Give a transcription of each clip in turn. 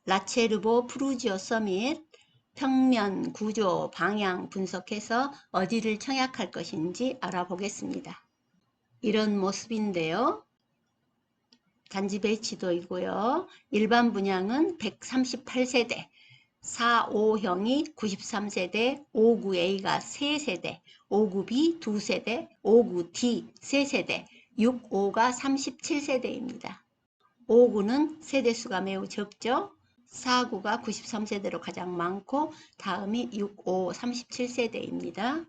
라체르보 프루지오 서밋 평면, 구조, 방향 분석해서 어디를 청약할 것인지 알아보겠습니다. 이런 모습인데요. 단지 배치도이고요. 일반 분양은 138세대, 45형이 93세대, 59A가 3세대, 59B 2세대, 59D 3세대, 65가 37세대입니다. 59는 세대수가 매우 적죠. 49가 93세대로 가장 많고 다음이 65, 37세대입니다.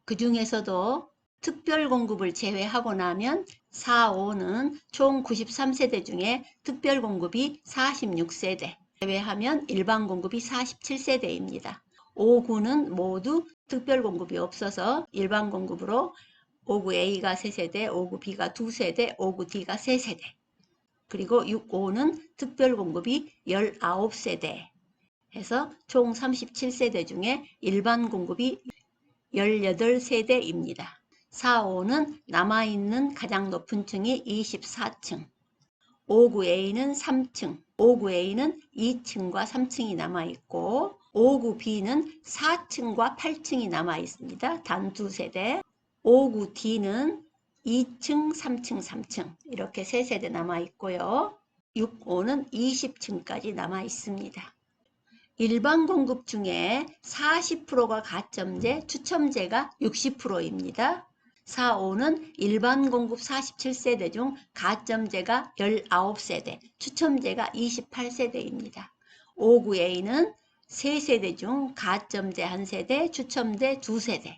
그 중에서도 특별 공급을 제외하고 나면 45는 총 93세대 중에 특별 공급이 46세대, 제외하면 일반 공급이 47세대입니다. 59는 모두 특별 공급이 없어서 일반 공급으로 59A가 3세대, 59B가 2세대, 59D가 3세대. 그리고 65는 특별 공급이 19세대 해서 총 37세대 중에 일반 공급이 18세대입니다. 45는 남아있는 가장 높은 층이 24층, 59A는 3층, 59A는 2층과 3층이 남아있고 59B는 4층과 8층이 남아있습니다. 단 2세대. 59D는 2층, 3층, 3층 이렇게 3세대 남아있고요. 65는 20층까지 남아있습니다. 일반 공급 중에 40%가 가점제, 추첨제가 60%입니다. 45는 일반 공급 47세대 중 가점제가 19세대, 추첨제가 28세대입니다. 59A는 3세대 중 가점제 1세대, 추첨제 2세대.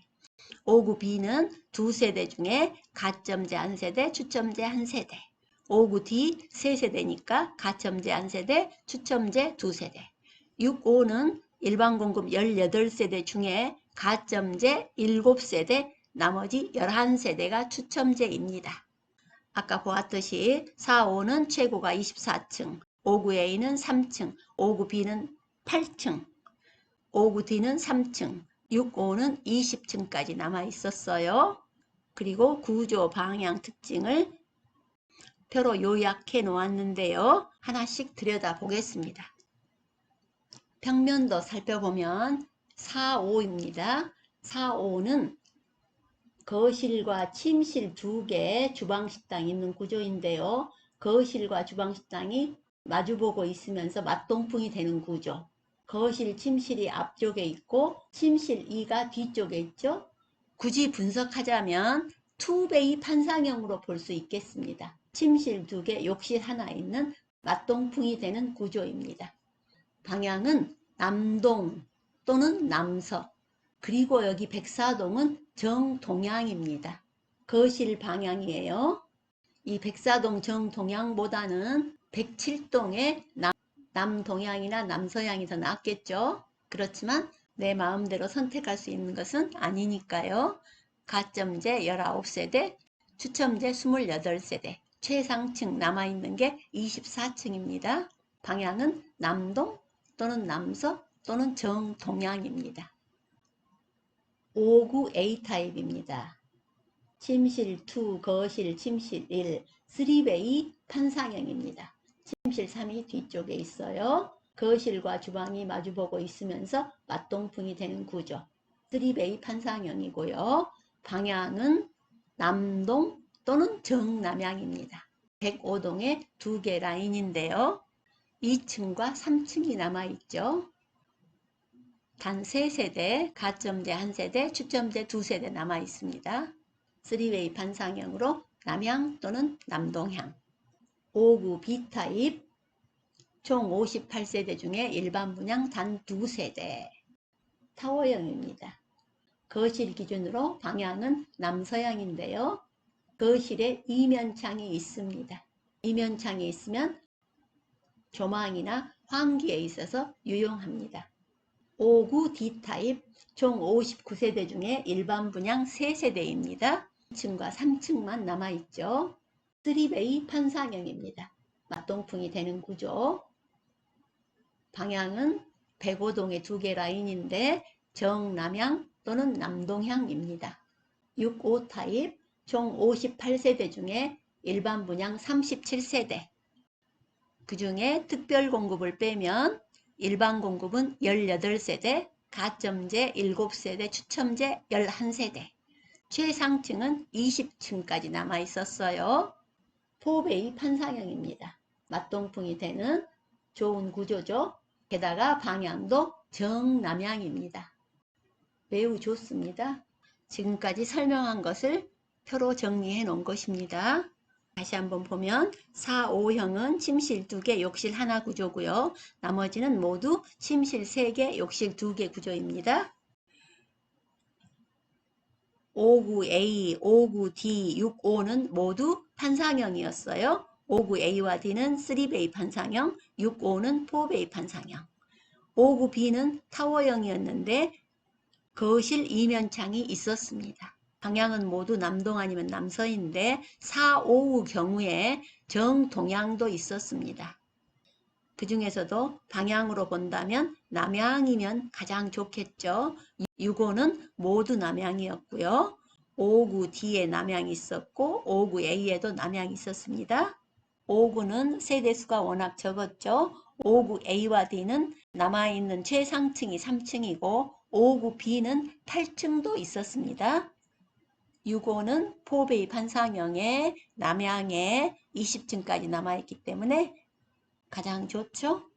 59B는 2세대 중에 가점제 1세대, 추첨제 1세대. 59D 3세대니까 가점제 1세대, 추첨제 2세대. 65는 일반 공급 18세대 중에 가점제 7세대, 나머지 11세대가 추첨제입니다. 아까 보았듯이 45는 최고가 24층, 59A는 3층, 59B는 8층, 59D는 3층, 65는 20층까지 남아 있었어요. 그리고 구조, 방향, 특징을 표로 요약해 놓았는데요. 하나씩 들여다보겠습니다. 평면도 살펴보면 45입니다. 45는 거실과 침실 2개, 주방식당 있는 구조인데요. 거실과 주방식당이 마주보고 있으면서 맞동풍이 되는 구조. 거실, 침실이 앞쪽에 있고 침실 2가 뒤쪽에 있죠. 굳이 분석하자면 투베이 판상형으로 볼 수 있겠습니다. 침실 2개, 욕실 하나 있는 맞동풍이 되는 구조입니다. 방향은 남동 또는 남서, 그리고 여기 백사동은 정동향입니다. 거실 방향이에요. 이 백사동 정동향보다는 107동의 남동향이나 남서향이 더 낫겠죠. 그렇지만 내 마음대로 선택할 수 있는 것은 아니니까요. 가점제 19세대, 추첨제 28세대, 최상층 남아있는 게 24층입니다. 방향은 남동 또는 남서 또는 정동향입니다. 59A 타입입니다. 침실 2, 거실, 침실 1, 3베이 판상형입니다. 침실 3이 뒤쪽에 있어요. 거실과 주방이 마주보고 있으면서 맞동풍이 되는 구조. 3베이 판상형이고요. 방향은 남동 또는 정남향입니다. 105동에 2개 라인인데요. 2층과 3층이 남아있죠. 단 3세대, 가점제 1세대, 추첨제 2세대 남아있습니다. 3웨이 판상형으로 남향 또는 남동향. 59 B타입, 총 58세대 중에 일반 분양 단 2세대. 타워형입니다. 거실 기준으로 방향은 남서향인데요. 거실에 이면창이 있습니다. 이면창이 있으면 조망이나 환기에 있어서 유용합니다. 59 D타입, 총 59세대 중에 일반 분양 3세대입니다. 2층과 3층만 남아있죠. 3베이 판상형입니다. 맞동풍이 되는 구조. 방향은 105동의 2개 라인인데 정남향 또는 남동향입니다. 65 타입, 총 58세대 중에 일반 분양 37세대. 그 중에 특별 공급을 빼면 일반 공급은 18세대, 가점제 7세대, 추첨제 11세대, 최상층은 20층까지 남아 있었어요. 포베이 판상형입니다. 맞동풍이 되는 좋은 구조죠. 게다가 방향도 정남향입니다. 매우 좋습니다. 지금까지 설명한 것을 표로 정리해 놓은 것입니다. 다시 한번 보면 4, 5형은 침실 2개, 욕실 1 구조고요. 나머지는 모두 침실 3개, 욕실 2개 구조입니다. 59A, 59D, 65는 모두 판상형이었어요. 59A와 D는 3베이 판상형, 65는 4베이 판상형. 59B는 타워형이었는데 거실 이면창이 있었습니다. 방향은 모두 남동 아니면 남서인데 4, 5 경우에 정동향도 있었습니다. 그 중에서도 방향으로 본다면 남향이면 가장 좋겠죠. 6호는 모두 남향이었고요. 59D에 남향이 있었고 59A에도 남향이 있었습니다. 59는 세대수가 워낙 적었죠. 59A와 D는 남아있는 최상층이 3층이고 59B는 8층도 있었습니다. 6호는 포베이 판상형에 남향에 20층까지 남아있기 때문에 가장 좋죠.